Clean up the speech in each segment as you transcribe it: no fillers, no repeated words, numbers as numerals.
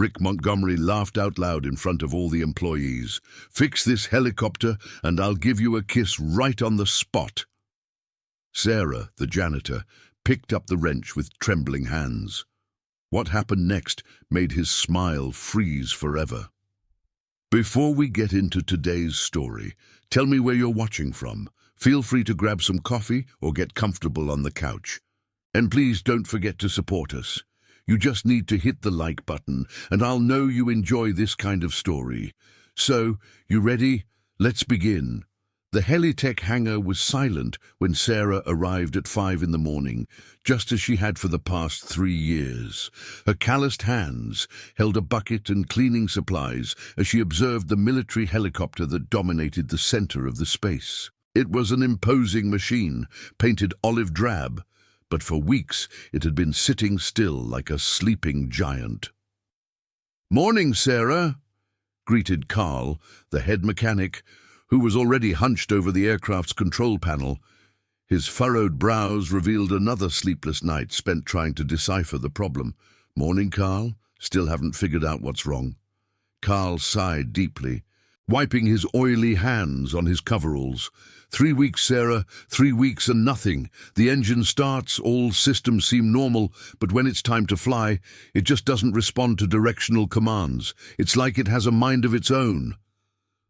Rick Montgomery laughed out loud in front of all the employees. "Fix this helicopter and I'll give you a kiss right on the spot." Sarah, the janitor, picked up the wrench with trembling hands. What happened next made his smile freeze forever. Before we get into today's story, tell me where you're watching from. Feel free to grab some coffee or get comfortable on the couch. And please don't forget to support us. You just need to hit the like button, and I'll know you enjoy this kind of story. So, you ready? Let's begin. The Helitech hangar was silent when Sarah arrived at 5 in the morning, just as she had for the past 3 years. Her calloused hands held a bucket and cleaning supplies as she observed the military helicopter that dominated the center of the space. It was an imposing machine, painted olive drab, but for weeks it had been sitting still like a sleeping giant. "Morning, Sarah," greeted Carl, the head mechanic, who was already hunched over the aircraft's control panel. His furrowed brows revealed another sleepless night spent trying to decipher the problem. "Morning, Carl. Still haven't figured out what's wrong." Carl sighed deeply, wiping his oily hands on his coveralls. 3 weeks, Sarah, 3 weeks and nothing. The engine starts, all systems seem normal, but when it's time to fly, it just doesn't respond to directional commands. It's like it has a mind of its own."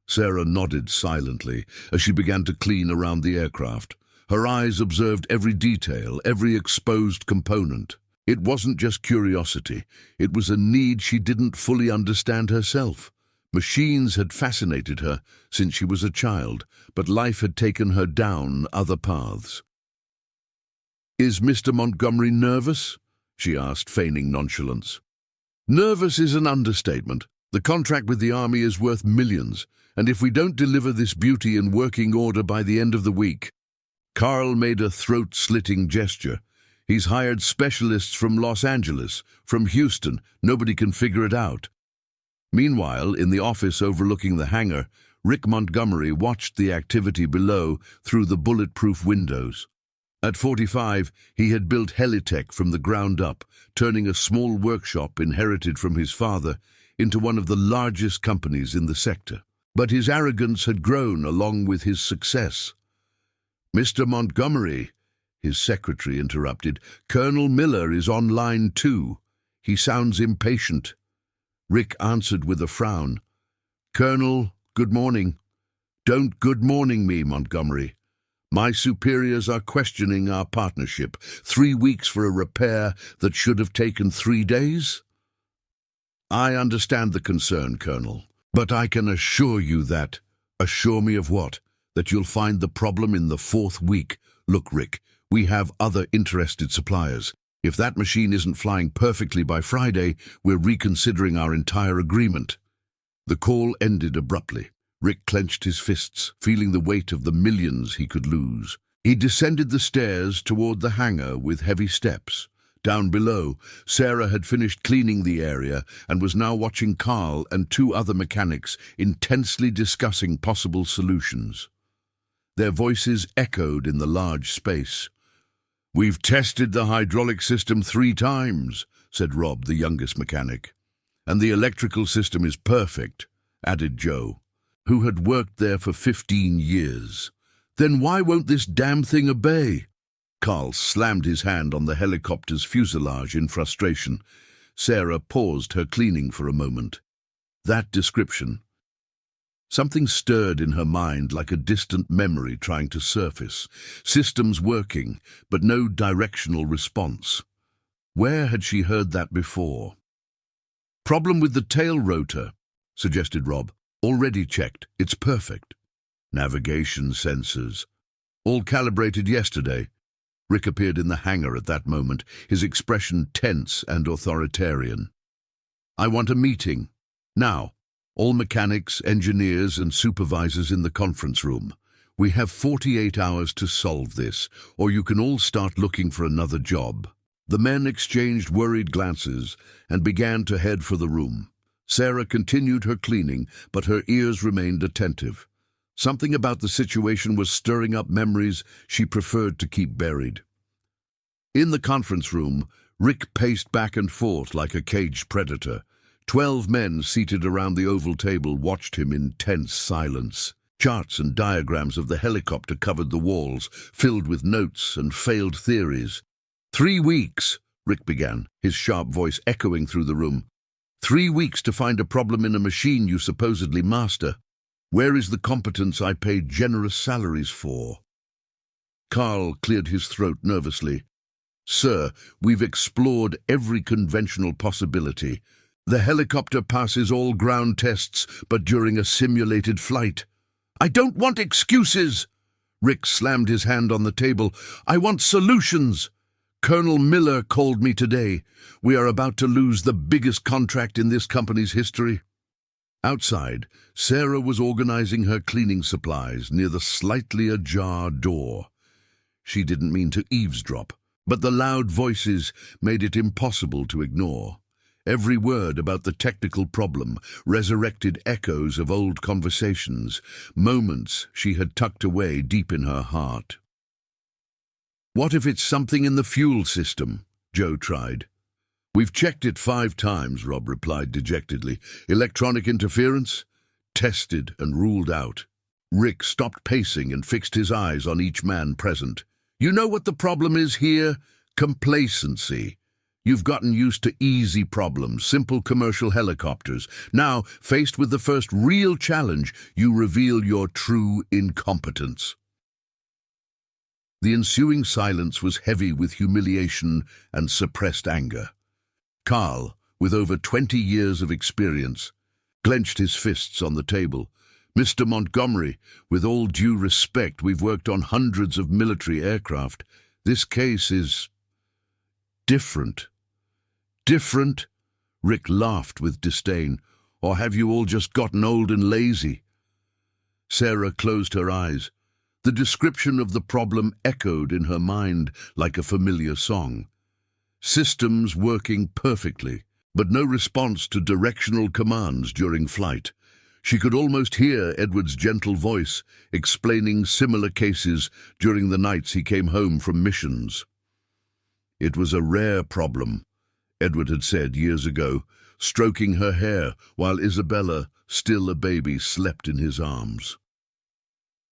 Sarah nodded silently as she began to clean around the aircraft. Her eyes observed every detail, every exposed component. It wasn't just curiosity. It was a need she didn't fully understand herself. Machines had fascinated her since she was a child, but life had taken her down other paths. "Is Mr. Montgomery nervous?" she asked, feigning nonchalance. "Nervous is an understatement. The contract with the Army is worth millions, and if we don't deliver this beauty in working order by the end of the week—" Carl made a throat-slitting gesture. "He's hired specialists from Los Angeles, from Houston. Nobody can figure it out." Meanwhile, in the office overlooking the hangar, Rick Montgomery watched the activity below through the bulletproof windows. At 45, he had built Helitech from the ground up, turning a small workshop inherited from his father into one of the largest companies in the sector. But his arrogance had grown along with his success. "Mr. Montgomery," his secretary interrupted, "Colonel Miller is on line 2. He sounds impatient." Rick answered with a frown. "Colonel, good morning." "Don't good morning me, Montgomery. My superiors are questioning our partnership. 3 weeks for a repair that should have taken 3 days?" "I understand the concern, Colonel, but I can assure you that—" "Assure me of what? That you'll find the problem in the 4th week? Look, Rick, we have other interested suppliers. If that machine isn't flying perfectly by Friday, we're reconsidering our entire agreement." The call ended abruptly. Rick clenched his fists, feeling the weight of the millions he could lose. He descended the stairs toward the hangar with heavy steps. Down below, Sarah had finished cleaning the area and was now watching Carl and 2 other mechanics intensely discussing possible solutions. Their voices echoed in the large space. "We've tested the hydraulic system 3 times, said Rob, the youngest mechanic. "And the electrical system is perfect," added Joe, who had worked there for 15 years. "Then why won't this damn thing obey?" Carl slammed his hand on the helicopter's fuselage in frustration. Sarah paused her cleaning for a moment. That description. Something stirred in her mind like a distant memory trying to surface. Systems working, but no directional response. Where had she heard that before? "Problem with the tail rotor," suggested Rob. "Already checked. It's perfect." "Navigation sensors. All calibrated yesterday." Rick appeared in the hangar at that moment, his expression tense and authoritarian. "I want a meeting. Now. All mechanics, engineers, and supervisors in the conference room. We have 48 hours to solve this, or you can all start looking for another job." The men exchanged worried glances and began to head for the room. Sarah continued her cleaning, but her ears remained attentive. Something about the situation was stirring up memories she preferred to keep buried. In the conference room, Rick paced back and forth like a caged predator. 12 men seated around the oval table watched him in tense silence. Charts and diagrams of the helicopter covered the walls, filled with notes and failed theories. 3 weeks, Rick began, his sharp voice echoing through the room. 3 weeks to find a problem in a machine you supposedly master. Where is the competence I paid generous salaries for? Carl cleared his throat nervously. Sir, we've explored every conventional possibility. The helicopter passes all ground tests, but during a simulated flight. I don't want excuses! Rick slammed his hand on the table. I want solutions! Colonel Miller called me today. We are about to lose the biggest contract in this company's history. Outside, Sarah was organizing her cleaning supplies near the slightly ajar door. She didn't mean to eavesdrop, but the loud voices made it impossible to ignore. Every word about the technical problem resurrected echoes of old conversations, moments she had tucked away deep in her heart. What if it's something in the fuel system? Joe tried. We've checked it 5 times, Rob replied dejectedly. Electronic interference? Tested and ruled out. Rick stopped pacing and fixed his eyes on each man present. You know what the problem is here? Complacency. You've gotten used to easy problems, simple commercial helicopters. Now, faced with the first real challenge, you reveal your true incompetence. The ensuing silence was heavy with humiliation and suppressed anger. Carl, with over 20 years of experience, clenched his fists on the table. Mr. Montgomery, with all due respect, we've worked on hundreds of military aircraft. This case is different. Different? Rick laughed with disdain. Or have you all just gotten old and lazy? Sarah closed her eyes. The description of the problem echoed in her mind like a familiar song. Systems working perfectly, but no response to directional commands during flight. She could almost hear Edward's gentle voice explaining similar cases during the nights he came home from missions. It was a rare problem, Edward had said years ago, stroking her hair while Isabella, still a baby, slept in his arms.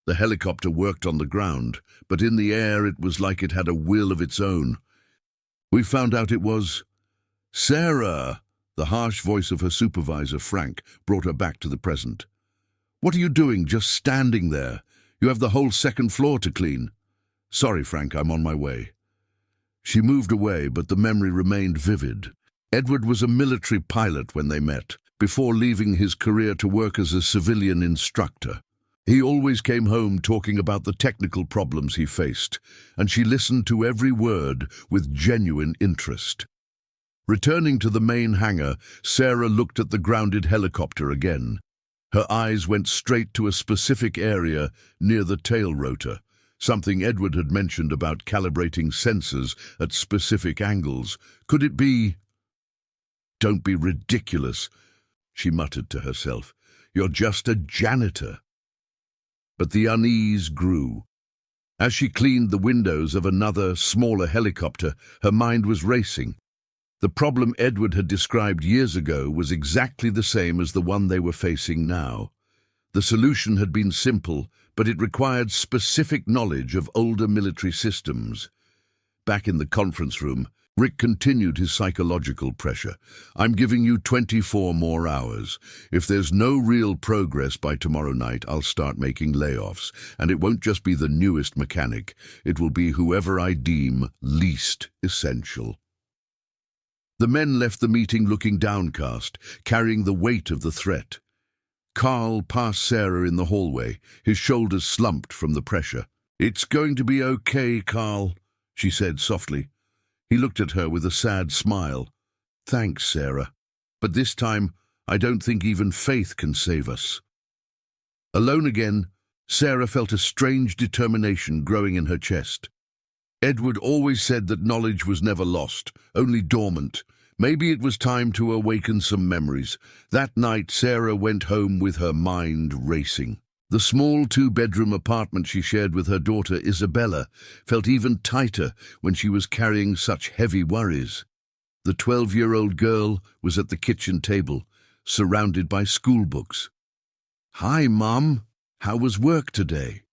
The helicopter worked on the ground, but in the air it was like it had a will of its own. We found out it was Sarah. The harsh voice of her supervisor, Frank, brought her back to the present. What are you doing, just standing there? You have the whole 2nd floor to clean. Sorry, Frank, I'm on my way. She moved away, but the memory remained vivid. Edward was a military pilot when they met, before leaving his career to work as a civilian instructor. He always came home talking about the technical problems he faced, and she listened to every word with genuine interest. Returning to the main hangar, Sarah looked at the grounded helicopter again. Her eyes went straight to a specific area near the tail rotor, something Edward had mentioned about calibrating sensors at specific angles. Could it be? Don't be ridiculous, she muttered to herself. You're just a janitor. But the unease grew. As she cleaned the windows of another, smaller helicopter, her mind was racing. The problem Edward had described years ago was exactly the same as the one they were facing now. The solution had been simple, but it required specific knowledge of older military systems. Back in the conference room, Rick continued his psychological pressure. I'm giving you 24 more hours. If there's no real progress by tomorrow night, I'll start making layoffs. And it won't just be the newest mechanic. It will be whoever I deem least essential. The men left the meeting looking downcast, carrying the weight of the threat. Carl passed Sarah in the hallway, his shoulders slumped from the pressure. It's going to be okay, Carl, she said softly. He looked at her with a sad smile. Thanks, Sarah. But this time, I don't think even faith can save us. Alone again, Sarah felt a strange determination growing in her chest. Edward always said that knowledge was never lost, only dormant. Maybe it was time to awaken some memories. That night, Sarah went home with her mind racing. The small 2-bedroom apartment she shared with her daughter Isabella felt even tighter when she was carrying such heavy worries. The 12-year-old girl was at the kitchen table, surrounded by schoolbooks. "Hi, Mom. How was work today?"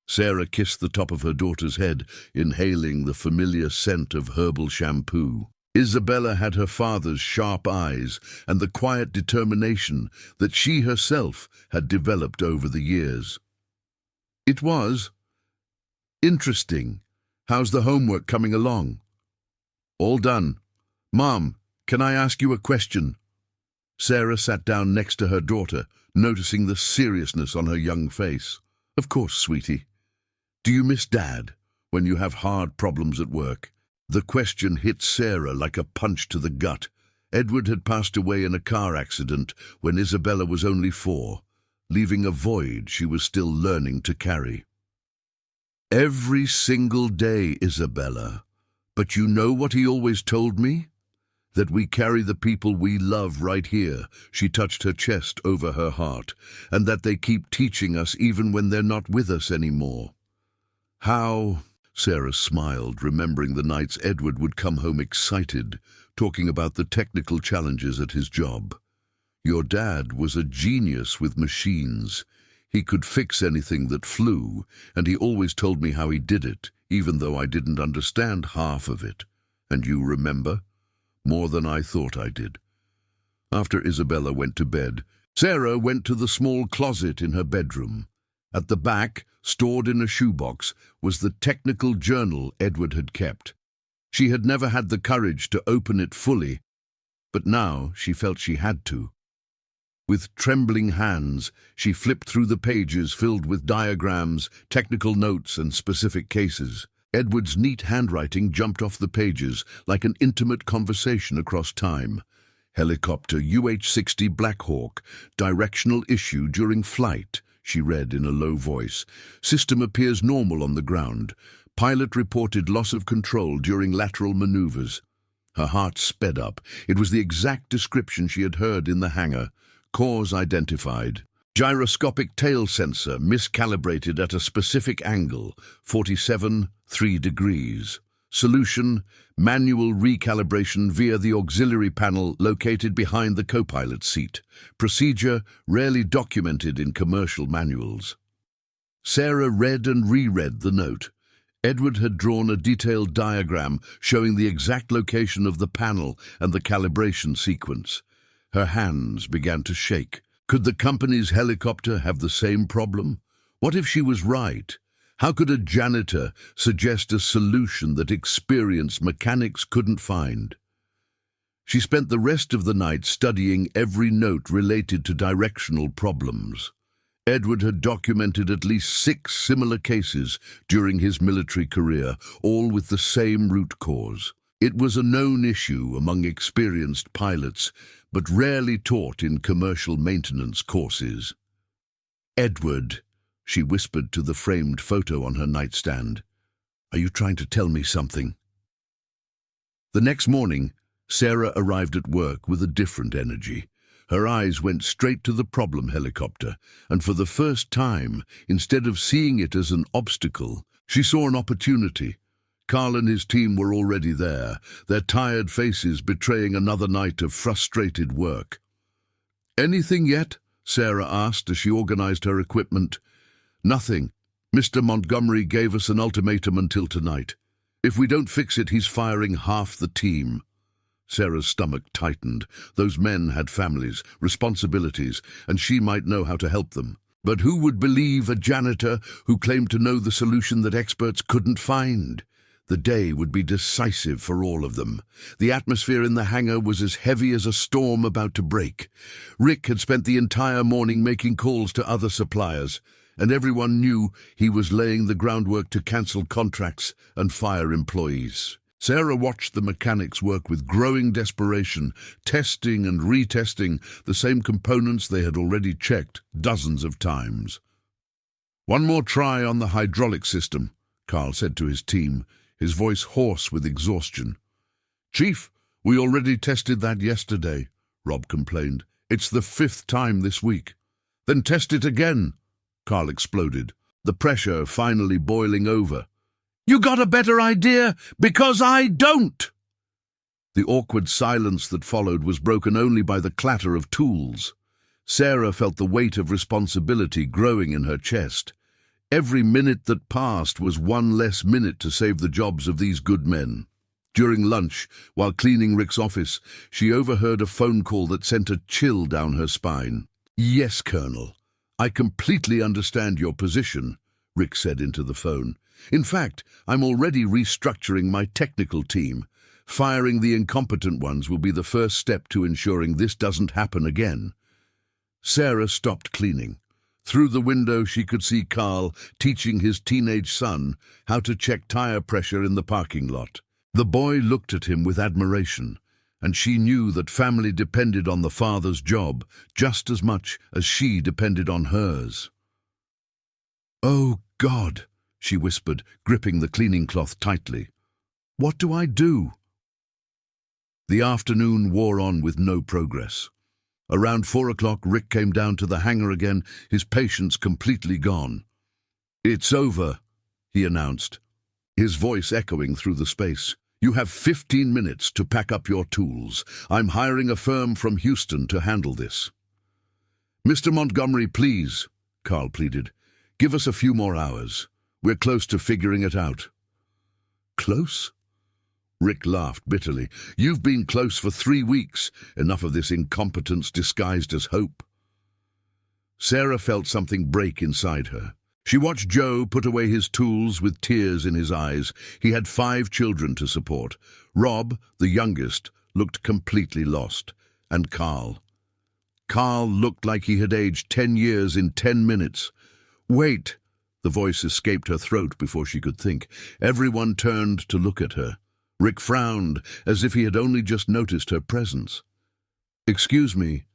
Sarah kissed the top of her daughter's head, inhaling the familiar scent of herbal shampoo. Isabella had her father's sharp eyes and the quiet determination that she herself had developed over the years. "It was interesting. How's the homework coming along?" "All done. Mom, can I ask you a question?" Sarah sat down next to her daughter, noticing the seriousness on her young face. "Of course, sweetie. Do you miss Dad when you have hard problems at work?" The question hit Sarah like a punch to the gut. Edward had passed away in a car accident when Isabella was only 4, leaving a void she was still learning to carry. "Every single day, Isabella. But you know what he always told me? That we carry the people we love right here," she touched her chest over her heart, "and that they keep teaching us even when they're not with us anymore." "How?" Sarah smiled, remembering the nights Edward would come home excited, talking about the technical challenges at his job. "Your dad was a genius with machines. He could fix anything that flew, and he always told me how he did it, even though I didn't understand half of it. And you remember? More than I thought I did." After Isabella went to bed, Sarah went to the small closet in her bedroom. At the back, stored in a shoebox, was the technical journal Edward had kept. She had never had the courage to open it fully, but now she felt she had to. With trembling hands, she flipped through the pages filled with diagrams, technical notes, and specific cases. Edward's neat handwriting jumped off the pages like an intimate conversation across time. "Helicopter UH-60 Black Hawk, directional issue during flight," she read in a low voice. "System appears normal on the ground. Pilot reported loss of control during lateral maneuvers." Her heart sped up. It was the exact description she had heard in the hangar. Cause identified. Gyroscopic tail sensor miscalibrated at a specific angle, 47.3 degrees. Solution: manual recalibration via the auxiliary panel located behind the co-pilot seat. Procedure rarely documented in commercial manuals. Sarah read and reread the note. Edward had drawn a detailed diagram showing the exact location of the panel and the calibration sequence. Her hands began to shake. Could the company's helicopter have the same problem? What if she was right? How could a janitor suggest a solution that experienced mechanics couldn't find? She spent the rest of the night studying every note related to directional problems. Edward had documented at least 6 similar cases during his military career, all with the same root cause. It was a known issue among experienced pilots, but rarely taught in commercial maintenance courses. "Edward," she whispered to the framed photo on her nightstand, "are you trying to tell me something?" The next morning, Sarah arrived at work with a different energy. Her eyes went straight to the problem helicopter, and for the first time, instead of seeing it as an obstacle, she saw an opportunity. Carl and his team were already there, their tired faces betraying another night of frustrated work. "Anything yet?" Sarah asked as she organized her equipment. "Nothing. Mr. Montgomery gave us an ultimatum until tonight. If we don't fix it, he's firing half the team." Sarah's stomach tightened. Those men had families, responsibilities, and she might know how to help them. But who would believe a janitor who claimed to know the solution that experts couldn't find? The day would be decisive for all of them. The atmosphere in the hangar was as heavy as a storm about to break. Rick had spent the entire morning making calls to other suppliers, and everyone knew he was laying the groundwork to cancel contracts and fire employees. Sarah watched the mechanics work with growing desperation, testing and retesting the same components they had already checked dozens of times. "One more try on the hydraulic system," Carl said to his team, his voice hoarse with exhaustion. "Chief, we already tested that yesterday," Rob complained. "It's the 5th time this week." "Then test it again," Carl exploded, the pressure finally boiling over. "You got a better idea? Because I don't!" The awkward silence that followed was broken only by the clatter of tools. Sarah felt the weight of responsibility growing in her chest. Every minute that passed was one less minute to save the jobs of these good men. During lunch, while cleaning Rick's office, she overheard a phone call that sent a chill down her spine. "Yes, Colonel. I completely understand your position," Rick said into the phone. "In fact, I'm already restructuring my technical team. Firing the incompetent ones will be the first step to ensuring this doesn't happen again." Sarah stopped cleaning. Through the window she could see Carl teaching his teenage son how to check tire pressure in the parking lot. The boy looked at him with admiration, and she knew that family depended on the father's job just as much as she depended on hers. "Oh, God," she whispered, gripping the cleaning cloth tightly. "What do I do?" The afternoon wore on with no progress. Around 4 o'clock, Rick came down to the hangar again, his patience completely gone. "It's over," he announced, his voice echoing through the space. "You have 15 minutes to pack up your tools. I'm hiring a firm from Houston to handle this." "Mr. Montgomery, please," Carl pleaded. "Give us a few more hours. We're close to figuring it out." "Close?" Rick laughed bitterly. "You've been close for 3 weeks. Enough of this incompetence disguised as hope." Sarah felt something break inside her. She watched Joe put away his tools with tears in his eyes. He had 5 children to support. Rob, the youngest, looked completely lost. And Carl. Carl looked like he had aged 10 years in 10 minutes. "Wait!" The voice escaped her throat before she could think. Everyone turned to look at her. Rick frowned, as if he had only just noticed her presence. "Excuse me."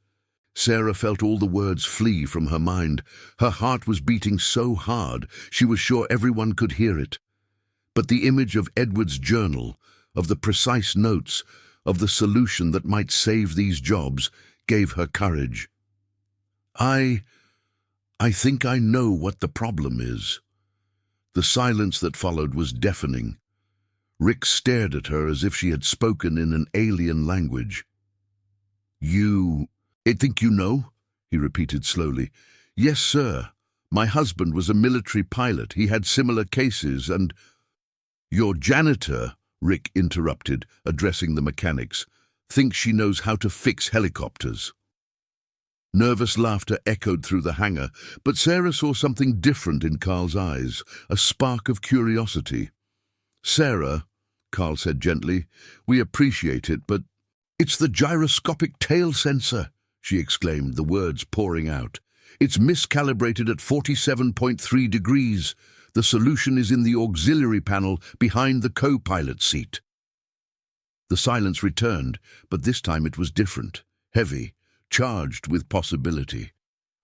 Sarah felt all the words flee from her mind. Her heart was beating so hard, she was sure everyone could hear it. But the image of Edward's journal, of the precise notes, of the solution that might save these jobs, gave her courage. I think I know what the problem is." The silence that followed was deafening. Rick stared at her as if she had spoken in an alien language. I think you know?" he repeated slowly. "Yes, sir. My husband was a military pilot. He had similar cases and—" "Your janitor," Rick interrupted, addressing the mechanics, "thinks she knows how to fix helicopters." Nervous laughter echoed through the hangar, but Sarah saw something different in Carl's eyes, a spark of curiosity. "Sarah," Carl said gently, "we appreciate it, but—" "It's the gyroscopic tail sensor," she exclaimed, the words pouring out. "It's miscalibrated at 47.3 degrees. The solution is in the auxiliary panel behind the co-pilot seat." The silence returned, but this time it was different, heavy, charged with possibility.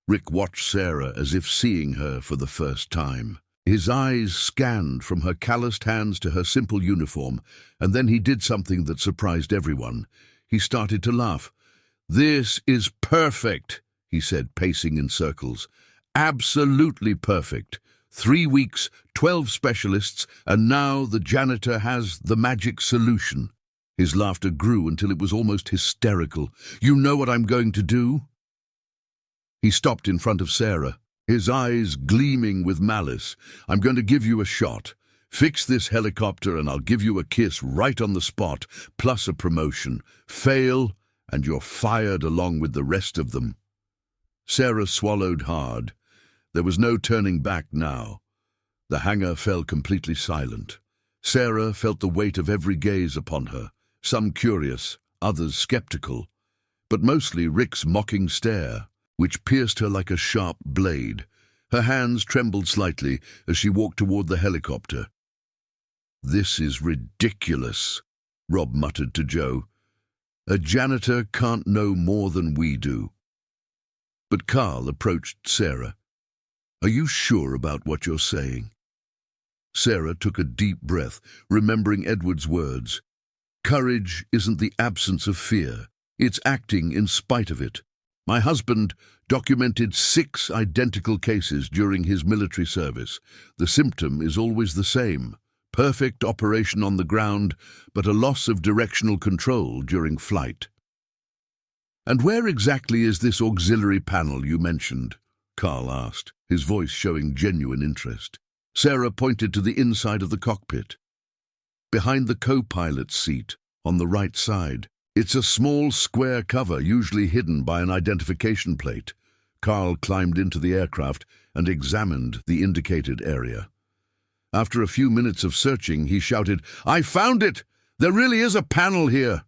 Rick watched Sarah as if seeing her for the first time. His eyes scanned from her calloused hands to her simple uniform, and then he did something that surprised everyone. He started to laugh. "This is perfect," he said, pacing in circles. "Absolutely perfect. 3 weeks, 12 specialists, and now the janitor has the magic solution." His laughter grew until it was almost hysterical. "You know what I'm going to do?" He stopped in front of Sarah, his eyes gleaming with malice. "I'm going to give you a shot. Fix this helicopter and I'll give you a kiss right on the spot, plus a promotion. Fail, and you're fired along with the rest of them." Sarah swallowed hard. There was no turning back now. The hangar fell completely silent. Sarah felt the weight of every gaze upon her, some curious, others skeptical, but mostly Rick's mocking stare, which pierced her like a sharp blade. Her hands trembled slightly as she walked toward the helicopter. "This is ridiculous," Rob muttered to Joe. "A janitor can't know more than we do." But Carl approached Sarah. "Are you sure about what you're saying?" Sarah took a deep breath, remembering Edward's words. "Courage isn't the absence of fear. It's acting in spite of it. My husband documented 6 identical cases during his military service. The symptom is always the same: perfect operation on the ground, but a loss of directional control during flight. "And where exactly is this auxiliary panel you mentioned?" Carl asked, his voice showing genuine interest. Sarah pointed to the inside of the cockpit. "Behind the co-pilot's seat, on the right side. It's a small square cover, usually hidden by an identification plate." Carl climbed into the aircraft and examined the indicated area. After a few minutes of searching, he shouted, "I found it! There really is a panel here!"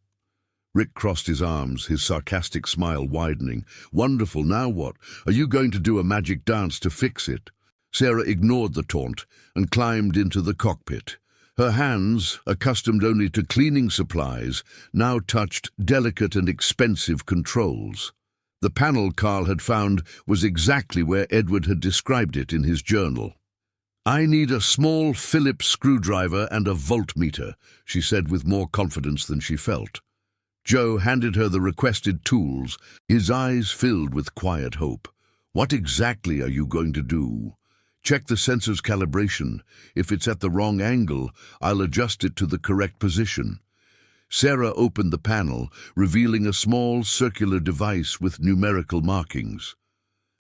Rick crossed his arms, his sarcastic smile widening. "Wonderful, now what? Are you going to do a magic dance to fix it?" Sarah ignored the taunt and climbed into the cockpit. Her hands, accustomed only to cleaning supplies, now touched delicate and expensive controls. The panel Carl had found was exactly where Edward had described it in his journal. "I need a small Phillips screwdriver and a voltmeter," she said with more confidence than she felt. Joe handed her the requested tools, his eyes filled with quiet hope. "What exactly are you going to do?" "Check the sensor's calibration. If it's at the wrong angle, I'll adjust it to the correct position." Sarah opened the panel, revealing a small circular device with numerical markings.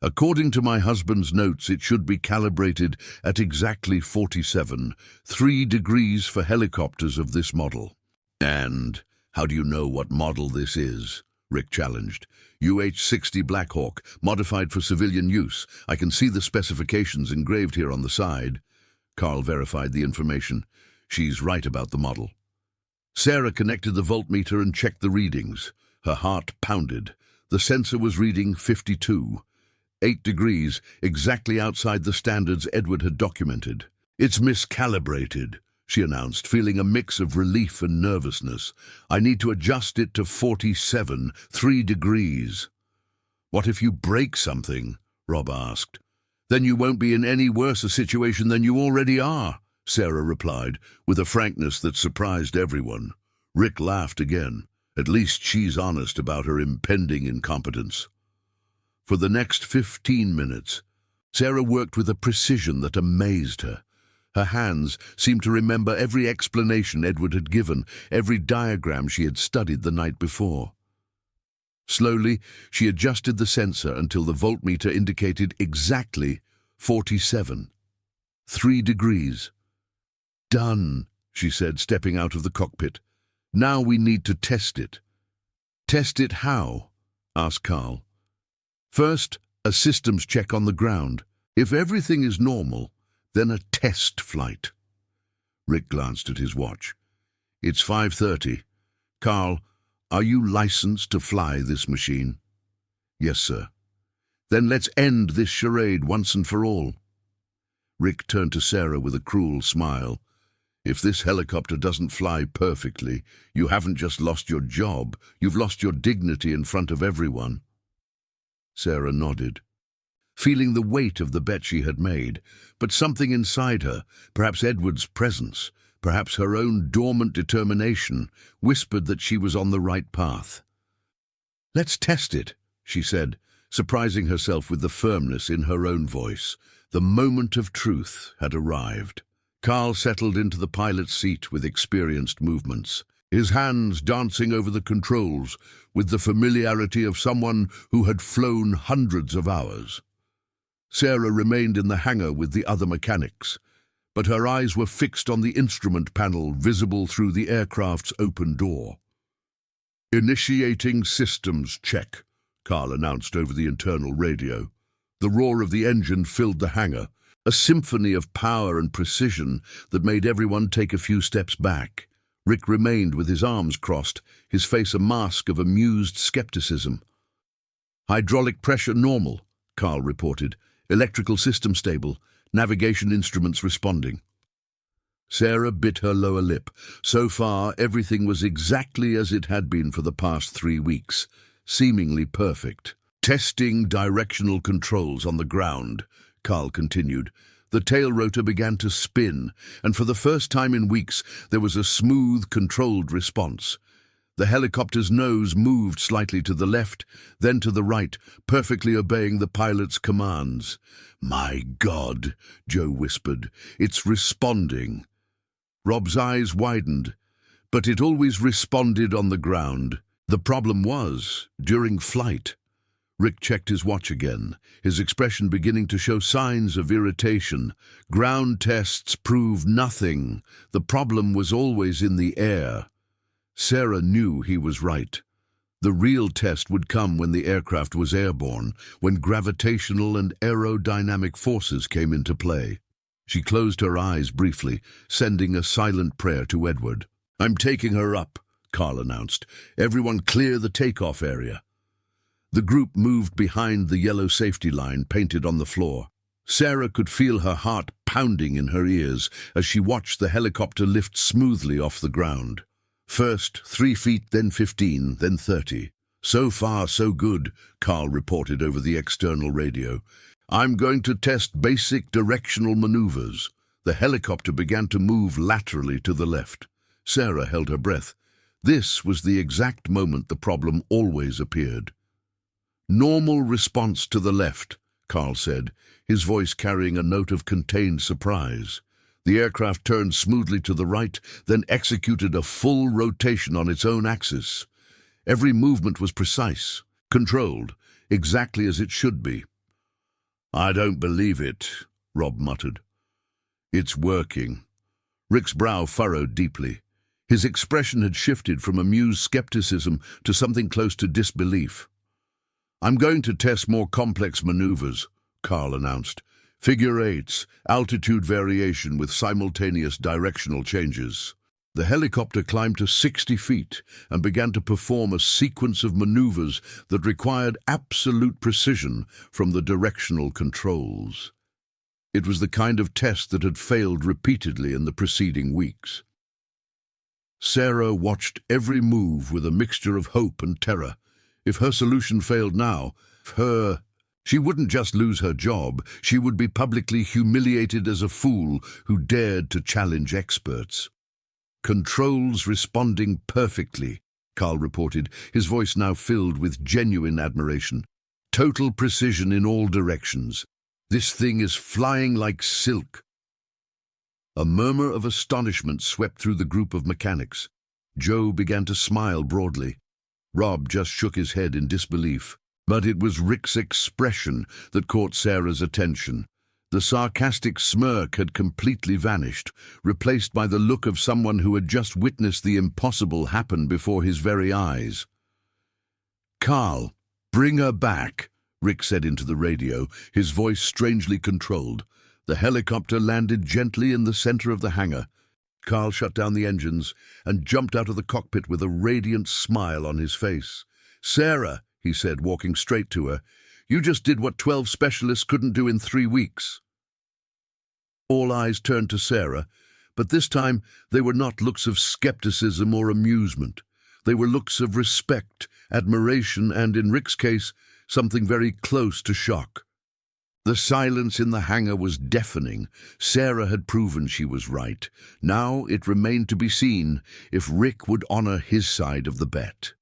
"According to my husband's notes, it should be calibrated at exactly 47, 3 degrees for helicopters of this model." "And how do you know what model this is?" Rick challenged. "UH-60 Black Hawk, modified for civilian use. I can see the specifications engraved here on the side." Carl verified the information. "She's right about the model." Sarah connected the voltmeter and checked the readings. Her heart pounded. The sensor was reading 52. 8 degrees, exactly outside the standards Edward had documented. "It's miscalibrated," she announced, feeling a mix of relief and nervousness. "I need to adjust it to 47, 3 degrees. "What if you break something?" Rob asked. "Then you won't be in any worse a situation than you already are," Sarah replied, with a frankness that surprised everyone. Rick laughed again. At least she's honest about her impending incompetence. For the next 15 minutes, Sarah worked with a precision that amazed her. Her hands seemed to remember every explanation Edward had given, every diagram she had studied the night before. Slowly, she adjusted the sensor until the voltmeter indicated exactly 47. 3 degrees. "Done," she said, stepping out of the cockpit. "Now we need to test it." "Test it how?" asked Carl. "First, a systems check on the ground. If everything is normal, then a test flight." Rick glanced at his watch. "It's 5:30. Carl, are you licensed to fly this machine?" "Yes, sir." "Then let's end this charade once and for all." Rick turned to Sarah with a cruel smile. "If this helicopter doesn't fly perfectly, you haven't just lost your job, you've lost your dignity in front of everyone." Sarah nodded, feeling the weight of the bet she had made, but something inside her, perhaps Edward's presence, perhaps her own dormant determination, whispered that she was on the right path. "Let's test it," she said, surprising herself with the firmness in her own voice. The moment of truth had arrived. Carl settled into the pilot's seat with experienced movements, his hands dancing over the controls with the familiarity of someone who had flown hundreds of hours. Sarah remained in the hangar with the other mechanics, but her eyes were fixed on the instrument panel visible through the aircraft's open door. "Initiating systems check," Carl announced over the internal radio. The roar of the engine filled the hangar, a symphony of power and precision that made everyone take a few steps back. Rick remained with his arms crossed, his face a mask of amused skepticism. "Hydraulic pressure normal," Carl reported. "Electrical system stable. Navigation instruments responding." Sarah bit her lower lip. So far, everything was exactly as it had been for the past 3 weeks, seemingly perfect. "Testing directional controls on the ground," Carl continued. The tail rotor began to spin, and for the first time in weeks there was a smooth, controlled response. The helicopter's nose moved slightly to the left, then to the right, perfectly obeying the pilot's commands. "My God," Joe whispered, "it's responding." Rob's eyes widened, but it always responded on the ground. The problem was, during flight. Rick checked his watch again, his expression beginning to show signs of irritation. Ground tests proved nothing. The problem was always in the air. Sarah knew he was right. The real test would come when the aircraft was airborne, when gravitational and aerodynamic forces came into play. She closed her eyes briefly, sending a silent prayer to Edward. "I'm taking her up," Carl announced. "Everyone clear the takeoff area." The group moved behind the yellow safety line painted on the floor. Sarah could feel her heart pounding in her ears as she watched the helicopter lift smoothly off the ground. First 3 feet, then 15, then 30. "So far, so good," Carl reported over the external radio. "I'm going to test basic directional maneuvers." The helicopter began to move laterally to the left. Sarah held her breath. This was the exact moment the problem always appeared. "Normal response to the left," Carl said, his voice carrying a note of contained surprise. The aircraft turned smoothly to the right, then executed a full rotation on its own axis. Every movement was precise, controlled, exactly as it should be. "I don't believe it," Rob muttered. "It's working." Rick's brow furrowed deeply. His expression had shifted from amused skepticism to something close to disbelief. "I'm going to test more complex maneuvers," Carl announced. "Figure eights, altitude variation with simultaneous directional changes." The helicopter climbed to 60 feet and began to perform a sequence of maneuvers that required absolute precision from the directional controls. It was the kind of test that had failed repeatedly in the preceding weeks. Sarah watched every move with a mixture of hope and terror. If her solution failed now, she wouldn't just lose her job, she would be publicly humiliated as a fool who dared to challenge experts. "Controls responding perfectly," Carl reported, his voice now filled with genuine admiration. "Total precision in all directions. This thing is flying like silk." A murmur of astonishment swept through the group of mechanics. Joe began to smile broadly. Rob just shook his head in disbelief. But it was Rick's expression that caught Sarah's attention. The sarcastic smirk had completely vanished, replaced by the look of someone who had just witnessed the impossible happen before his very eyes. "Carl, bring her back," Rick said into the radio, his voice strangely controlled. The helicopter landed gently in the center of the hangar. Carl shut down the engines and jumped out of the cockpit with a radiant smile on his face. "Sarah," he said, walking straight to her, "you just did what 12 specialists couldn't do in 3 weeks." All eyes turned to Sarah, but this time they were not looks of skepticism or amusement. They were looks of respect, admiration, and, in Rick's case, something very close to shock. The silence in the hangar was deafening. Sarah had proven she was right. Now it remained to be seen if Rick would honor his side of the bet.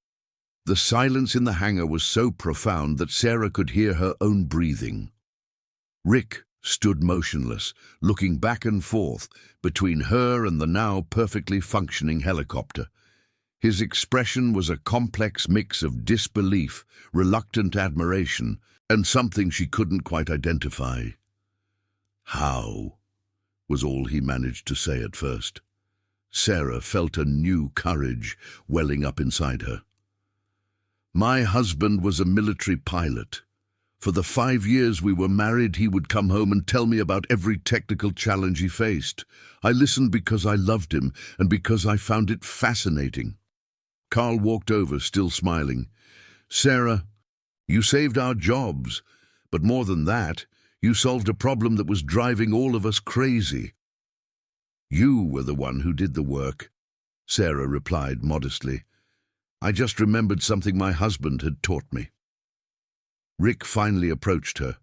The silence in the hangar was so profound that Sarah could hear her own breathing. Rick stood motionless, looking back and forth between her and the now perfectly functioning helicopter. His expression was a complex mix of disbelief, reluctant admiration, and something she couldn't quite identify. "How?" was all he managed to say at first. Sarah felt a new courage welling up inside her. "My husband was a military pilot. For the 5 years we were married, he would come home and tell me about every technical challenge he faced. I listened because I loved him and because I found it fascinating." Carl walked over, still smiling. "Sarah, you saved our jobs, but more than that, you solved a problem that was driving all of us crazy." "You were the one who did the work," Sarah replied modestly. "I just remembered something my husband had taught me." Rick finally approached her.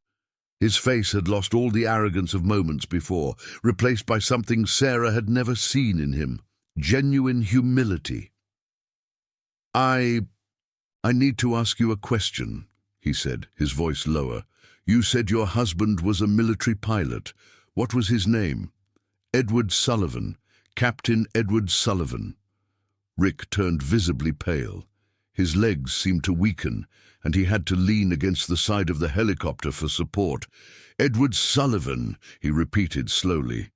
His face had lost all the arrogance of moments before, replaced by something Sarah had never seen in him, genuine humility. I need to ask you a question," he said, his voice lower. "You said your husband was a military pilot. What was his name?" "Edward Sullivan," Captain Edward Sullivan. Rick turned visibly pale. His legs seemed to weaken, and he had to lean against the side of the helicopter for support. "Edward Sullivan," he repeated slowly.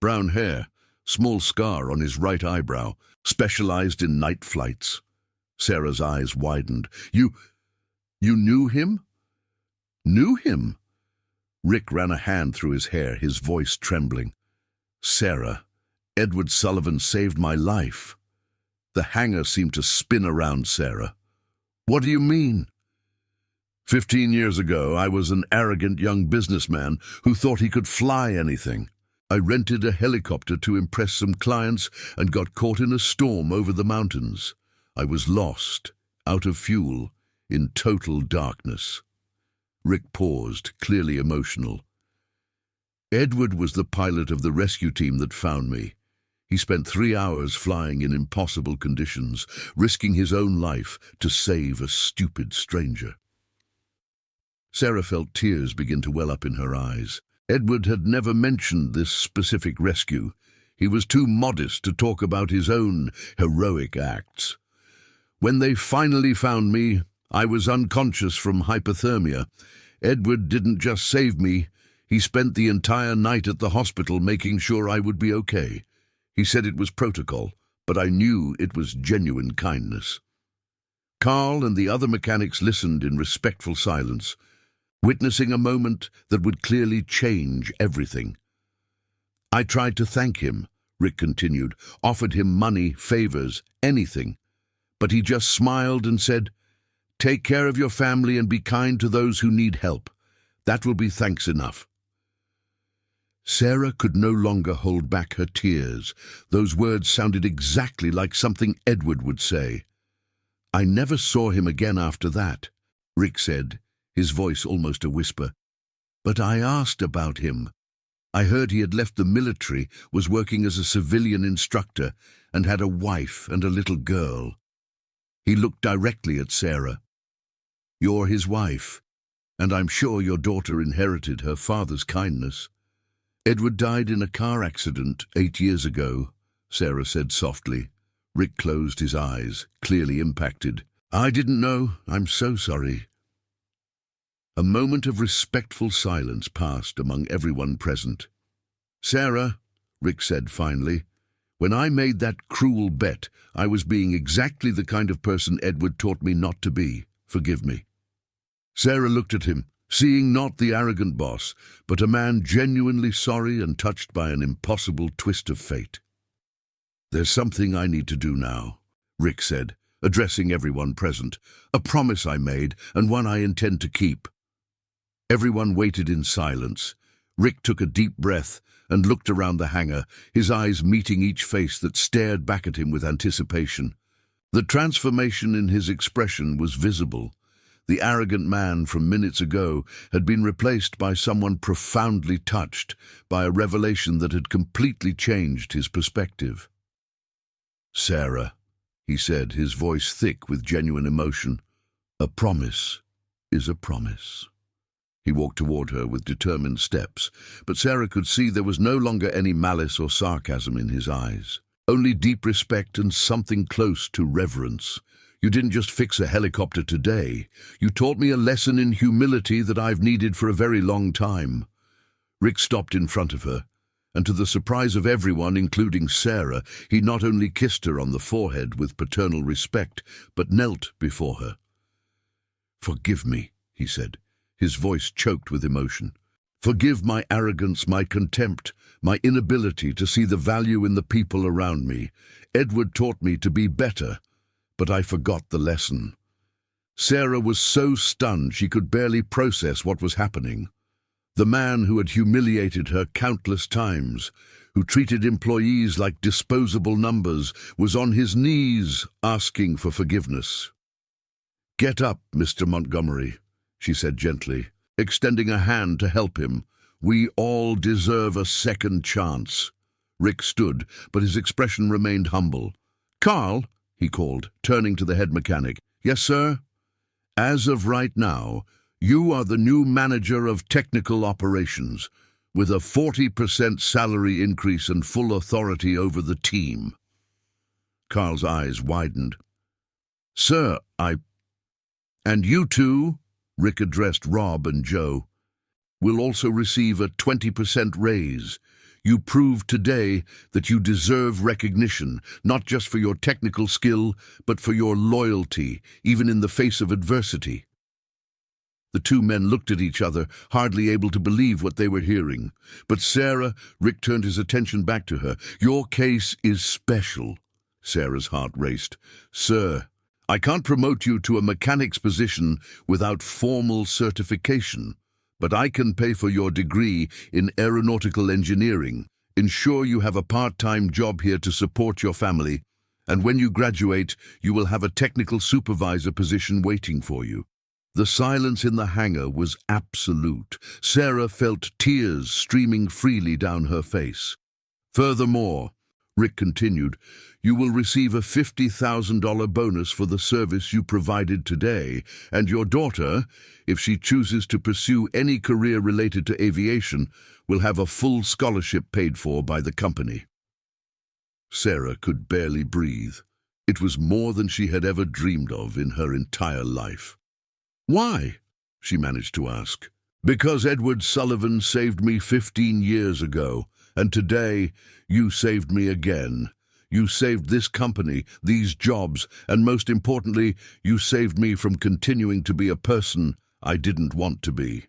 Brown hair, small scar on his right eyebrow, specialized in night flights. Sarah's eyes widened. You knew him?" "Knew him?" Rick ran a hand through his hair, his voice trembling. "Sarah, Edward Sullivan saved my life." The hangar seemed to spin around Sarah. "What do you mean?" 15 years ago, I was an arrogant young businessman who thought he could fly anything. I rented a helicopter to impress some clients and got caught in a storm over the mountains. I was lost, out of fuel, in total darkness. Rick paused, clearly emotional. "Edward was the pilot of the rescue team that found me. He spent 3 hours flying in impossible conditions, risking his own life to save a stupid stranger." Sarah felt tears begin to well up in her eyes. Edward had never mentioned this specific rescue. He was too modest to talk about his own heroic acts. "When they finally found me, I was unconscious from hypothermia. Edward didn't just save me. He spent the entire night at the hospital making sure I would be okay. He said it was protocol, but I knew it was genuine kindness." Carl and the other mechanics listened in respectful silence, witnessing a moment that would clearly change everything. "I tried to thank him," Rick continued, "offered him money, favors, anything. But he just smiled and said, 'Take care of your family and be kind to those who need help. That will be thanks enough.'" Sarah could no longer hold back her tears. Those words sounded exactly like something Edward would say. "I never saw him again after that," Rick said, his voice almost a whisper. "But I asked about him. I heard he had left the military, was working as a civilian instructor, and had a wife and a little girl." He looked directly at Sarah. "You're his wife, and I'm sure your daughter inherited her father's kindness." "Edward died in a car accident 8 years ago," Sarah said softly. Rick closed his eyes, clearly impacted. "I didn't know. I'm so sorry." A moment of respectful silence passed among everyone present. "Sarah," Rick said finally, "when I made that cruel bet, I was being exactly the kind of person Edward taught me not to be. Forgive me." Sarah looked at him, seeing not the arrogant boss, but a man genuinely sorry and touched by an impossible twist of fate. "There's something I need to do now," Rick said, addressing everyone present. "A promise I made, and one I intend to keep." Everyone waited in silence. Rick took a deep breath and looked around the hangar, his eyes meeting each face that stared back at him with anticipation. The transformation in his expression was visible. The arrogant man from minutes ago had been replaced by someone profoundly touched by a revelation that had completely changed his perspective. "Sarah," he said, his voice thick with genuine emotion, "a promise is a promise." He walked toward her with determined steps, but Sarah could see there was no longer any malice or sarcasm in his eyes, only deep respect and something close to reverence. "You didn't just fix a helicopter today. You taught me a lesson in humility that I've needed for a very long time." Rick stopped in front of her, and to the surprise of everyone, including Sarah, he not only kissed her on the forehead with paternal respect, but knelt before her. "Forgive me," he said, his voice choked with emotion. "Forgive my arrogance, my contempt, my inability to see the value in the people around me. Edward taught me to be better, but I forgot the lesson." Sarah was so stunned she could barely process what was happening. The man who had humiliated her countless times, who treated employees like disposable numbers, was on his knees asking for forgiveness. "Get up, Mr. Montgomery," she said gently, extending a hand to help him. "We all deserve a second chance." Rick stood, but his expression remained humble. "Carl," he called, turning to the head mechanic. "Yes, sir?" "As of right now, you are the new manager of technical operations. with a 40% salary increase and full authority over the team. Carl's eyes widened. Sir, And you too, Rick addressed Rob and Joe, will also receive a 20% raise. You proved today that you deserve recognition, not just for your technical skill, but for your loyalty, even in the face of adversity. The two men looked at each other, hardly able to believe what they were hearing. But Sarah, Rick turned his attention back to her. Your case is special. Sarah's heart raced. Sir, I can't promote you to a mechanic's position without formal certification, but I can pay for your degree in aeronautical engineering, ensure you have a part-time job here to support your family, and when you graduate, you will have a technical supervisor position waiting for you. The silence in the hangar was absolute. Sarah felt tears streaming freely down her face. Furthermore, Rick continued, you will receive a $50,000 bonus for the service you provided today, and your daughter, if she chooses to pursue any career related to aviation, will have a full scholarship paid for by the company. Sarah could barely breathe. It was more than she had ever dreamed of in her entire life. Why? She managed to ask. Because Edward Sullivan saved me 15 years ago, and today you saved me again. You saved this company, these jobs, and most importantly, you saved me from continuing to be a person I didn't want to be.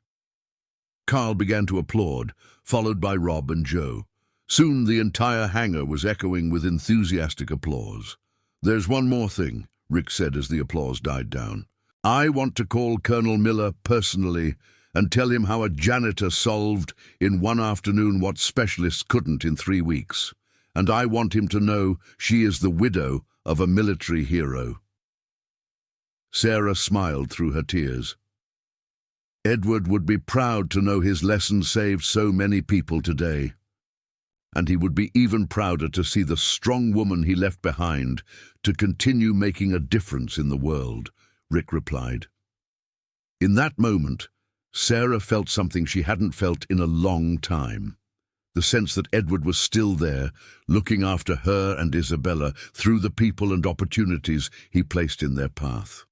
Carl began to applaud, followed by Rob and Joe. Soon the entire hangar was echoing with enthusiastic applause. There's one more thing, Rick said as the applause died down. I want to call Colonel Miller personally and tell him how a janitor solved in one afternoon what specialists couldn't in 3 weeks. And I want him to know she is the widow of a military hero. Sarah smiled through her tears. Edward would be proud to know his lesson saved so many people today. And he would be even prouder to see the strong woman he left behind to continue making a difference in the world, Rick replied. In that moment, Sarah felt something she hadn't felt in a long time. The sense that Edward was still there, looking after her and Isabella through the people and opportunities he placed in their path.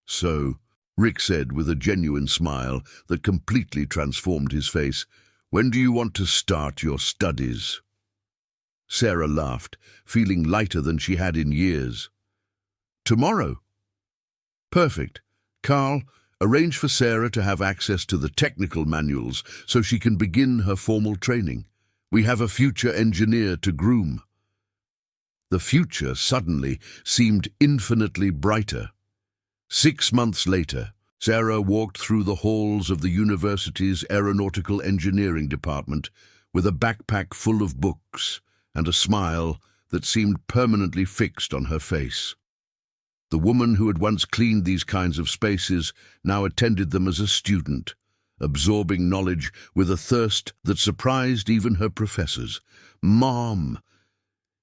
So, Rick said with a genuine smile that completely transformed his face, when do you want to start your studies? Sarah laughed, feeling lighter than she had in years. Tomorrow. Perfect. Carl, arrange for Sarah to have access to the technical manuals so she can begin her formal training. We have a future engineer to groom. The future suddenly seemed infinitely brighter. 6 months later, Sarah walked through the halls of the university's aeronautical engineering department with a backpack full of books and a smile that seemed permanently fixed on her face. The woman who had once cleaned these kinds of spaces now attended them as a student, absorbing knowledge with a thirst that surprised even her professors. Mom!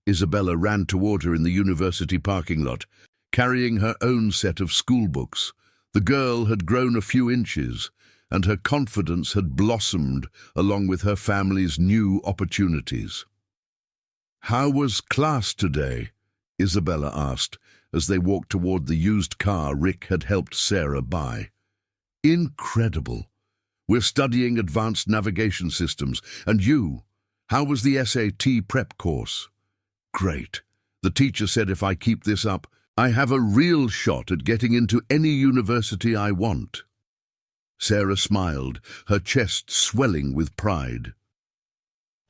Isabella ran toward her in the university parking lot, carrying her own set of school books. The girl had grown a few inches, and her confidence had blossomed along with her family's new opportunities. How was class today? Isabella asked, as they walked toward the used car Rick had helped Sarah buy. Incredible. We're studying advanced navigation systems. And you? How was the SAT prep course? Great. The teacher said if I keep this up, I have a real shot at getting into any university I want. Sarah smiled, her chest swelling with pride.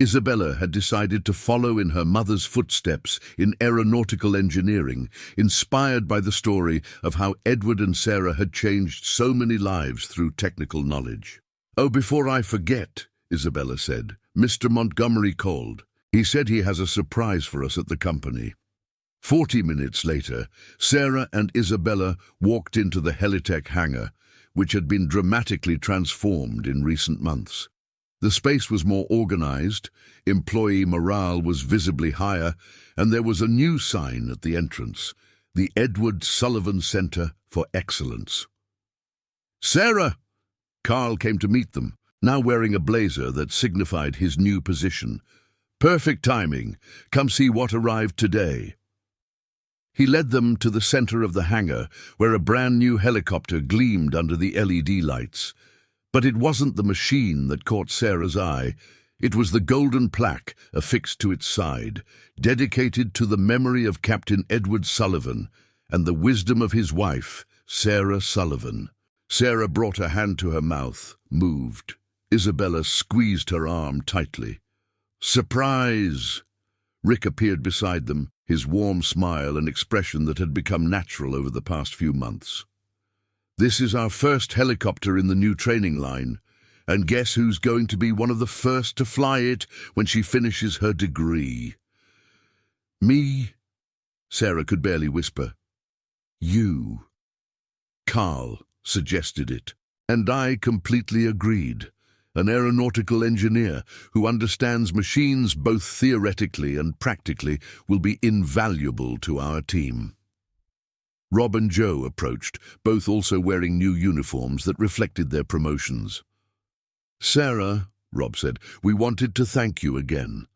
Isabella had decided to follow in her mother's footsteps in aeronautical engineering, inspired by the story of how Edward and Sarah had changed so many lives through technical knowledge. Oh, before I forget, Isabella said, Mr. Montgomery called. He said he has a surprise for us at the company. 40 minutes later, Sarah and Isabella walked into the Helitech hangar, which had been dramatically transformed in recent months. The space was more organized, employee morale was visibly higher, and there was a new sign at the entrance, the Edward Sullivan Center for Excellence. Sarah! Carl came to meet them, now wearing a blazer that signified his new position. "Perfect timing. Come see what arrived today." He led them to the center of the hangar, where a brand-new helicopter gleamed under the LED lights. But it wasn't the machine that caught Sarah's eye. It was the golden plaque affixed to its side, dedicated to the memory of Captain Edward Sullivan and the wisdom of his wife, Sarah Sullivan. Sarah brought her hand to her mouth, moved. Isabella squeezed her arm tightly. "Surprise!" Rick appeared beside them, his warm smile and expression that had become natural over the past few months. "This is our first helicopter in the new training line, and guess who's going to be one of the first to fly it when she finishes her degree?" "Me?" Sarah could barely whisper. "You." Carl suggested it, and I completely agreed. An aeronautical engineer who understands machines both theoretically and practically will be invaluable to our team. Rob and Joe approached, both also wearing new uniforms that reflected their promotions. "Sarah," Rob said, "we wanted to thank you again.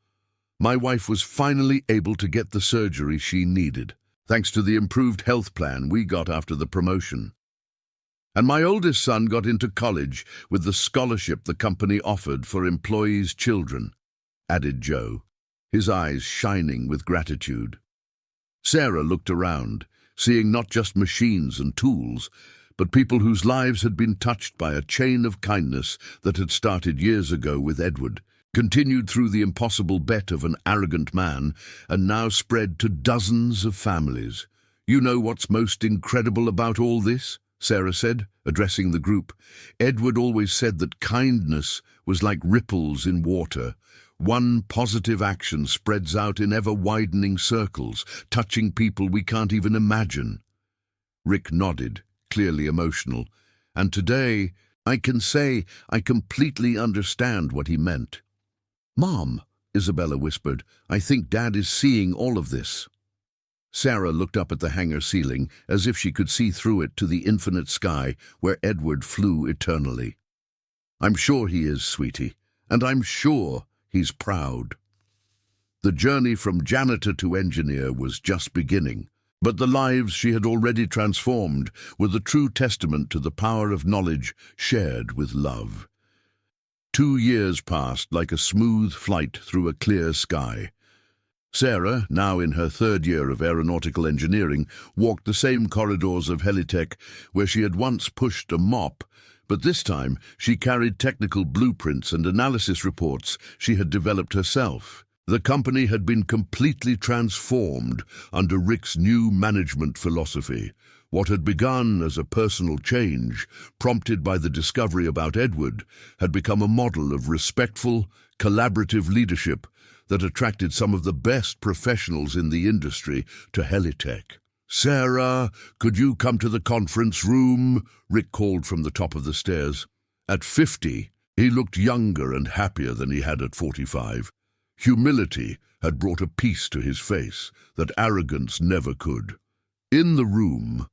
My wife was finally able to get the surgery she needed, thanks to the improved health plan we got after the promotion. And my oldest son got into college with the scholarship the company offered for employees' children," added Joe, his eyes shining with gratitude. Sarah looked around, seeing not just machines and tools, but people whose lives had been touched by a chain of kindness that had started years ago with Edward, continued through the impossible bet of an arrogant man, and now spread to dozens of families. "You know what's most incredible about all this?" Sarah said, addressing the group. "Edward always said that kindness was like ripples in water. One positive action spreads out in ever-widening circles, touching people we can't even imagine." Rick nodded, clearly emotional. "And today, I can say I completely understand what he meant." "Mom," Isabella whispered, "I think Dad is seeing all of this." Sarah looked up at the hangar ceiling as if she could see through it to the infinite sky where Edward flew eternally. "I'm sure he is, sweetie, and I'm sure he's proud." The journey from janitor to engineer was just beginning, but the lives she had already transformed were the true testament to the power of knowledge shared with love. 2 years passed like a smooth flight through a clear sky. Sarah, now in her 3rd year of aeronautical engineering, walked the same corridors of Helitech where she had once pushed a mop, but this time she carried technical blueprints and analysis reports she had developed herself. The company had been completely transformed under Rick's new management philosophy. What had begun as a personal change, prompted by the discovery about Edward, had become a model of respectful, collaborative leadership that attracted some of the best professionals in the industry to Helitech. "Sarah, could you come to the conference room?" Rick called from the top of the stairs. At 50, he looked younger and happier than he had at 45. Humility had brought a peace to his face that arrogance never could. In the room,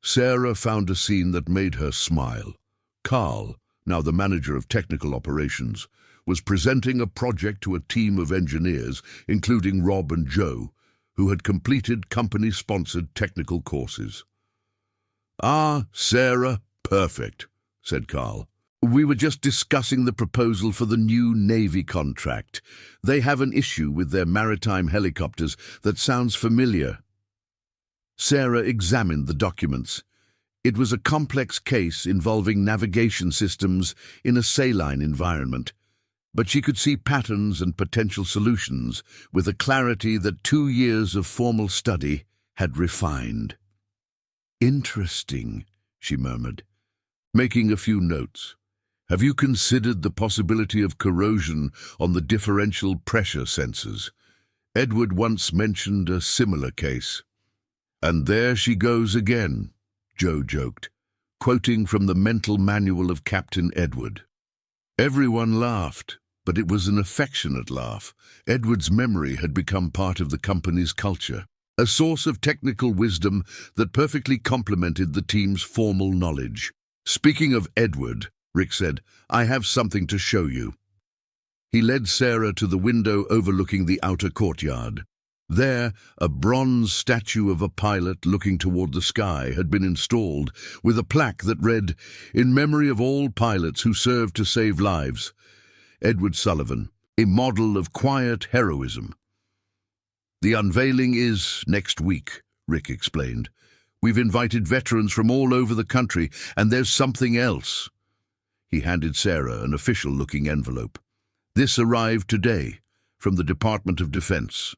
Sarah found a scene that made her smile. Carl, now the manager of technical operations, was presenting a project to a team of engineers, including Rob and Joe, who had completed company-sponsored technical courses. "Ah, Sarah, perfect," said Carl. "We were just discussing the proposal for the new Navy contract. They have an issue with their maritime helicopters that sounds familiar." Sarah examined the documents. It was a complex case involving navigation systems in a saline environment, but she could see patterns and potential solutions with a clarity that 2 years of formal study had refined. "Interesting," she murmured, making a few notes. "Have you considered the possibility of corrosion on the differential pressure sensors? Edward once mentioned a similar case." "And there she goes again," Joe joked, quoting from the mental manual of Captain Edward. Everyone laughed, but it was an affectionate laugh. Edward's memory had become part of the company's culture, a source of technical wisdom that perfectly complemented the team's formal knowledge. Speaking of Edward, Rick said. "I have something to show you." He led Sarah to the window overlooking the outer courtyard. There, a bronze statue of a pilot looking toward the sky had been installed, with a plaque that read, "In memory of all pilots who served to save lives. Edward Sullivan, a model of quiet heroism." "The unveiling is next week," Rick explained. "We've invited veterans from all over the country, and there's something else." He handed Sarah an official-looking envelope. "This arrived today, from the Department of Defense."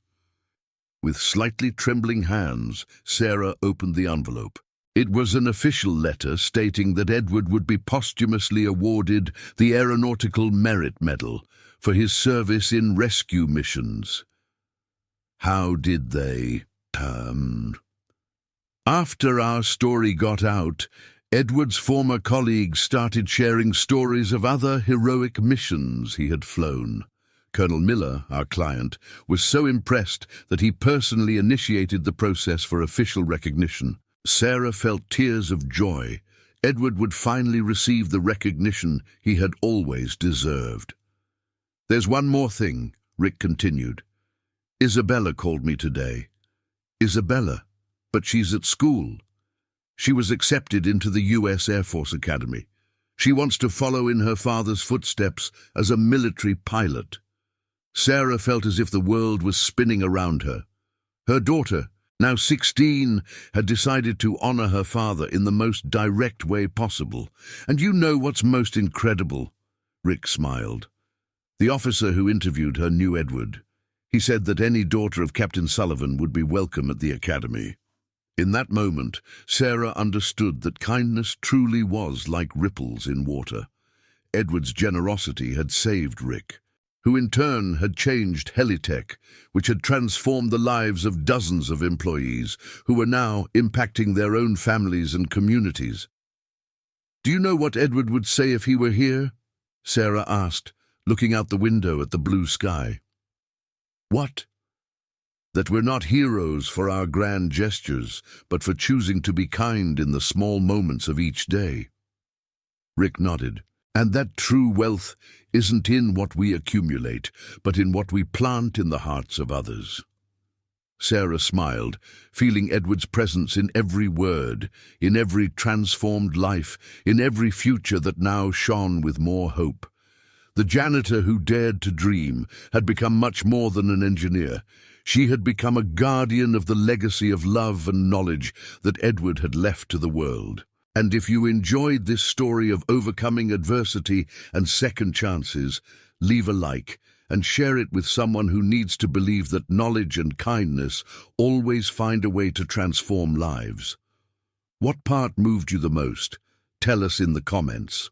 With slightly trembling hands, Sarah opened the envelope. It was an official letter stating that Edward would be posthumously awarded the Aeronautical Merit Medal for his service in rescue missions. How did they After our story got out, Edward's former colleagues started sharing stories of other heroic missions he had flown. Colonel Miller, our client, was so impressed that he personally initiated the process for official recognition. Sarah felt tears of joy. Edward would finally receive the recognition he had always deserved. "There's one more thing," Rick continued. "Isabella called me today." "Isabella? But she's at school." "She was accepted into the U.S. Air Force Academy. She wants to follow in her father's footsteps as a military pilot." Sarah felt as if the world was spinning around her. Her daughter, now 16, had decided to honor her father in the most direct way possible. "And you know what's most incredible?" Rick smiled. The officer who interviewed her knew Edward. He said that any daughter of Captain Sullivan would be welcome at the academy. In that moment, Sarah understood that kindness truly was like ripples in water. Edward's generosity had saved Rick, who in turn had changed Helitech, which had transformed the lives of dozens of employees who were now impacting their own families and communities. "Do you know what Edward would say if he were here?" Sarah asked, looking out the window at the blue sky. "What?" "That we're not heroes for our grand gestures, but for choosing to be kind in the small moments of each day." Rick nodded. "And that true wealth isn't in what we accumulate, but in what we plant in the hearts of others." Sarah smiled, feeling Edward's presence in every word, in every transformed life, in every future that now shone with more hope. The janitor who dared to dream had become much more than an engineer. She had become a guardian of the legacy of love and knowledge that Edward had left to the world. And if you enjoyed this story of overcoming adversity and second chances, leave a like and share it with someone who needs to believe that knowledge and kindness always find a way to transform lives. What part moved you the most? Tell us in the comments.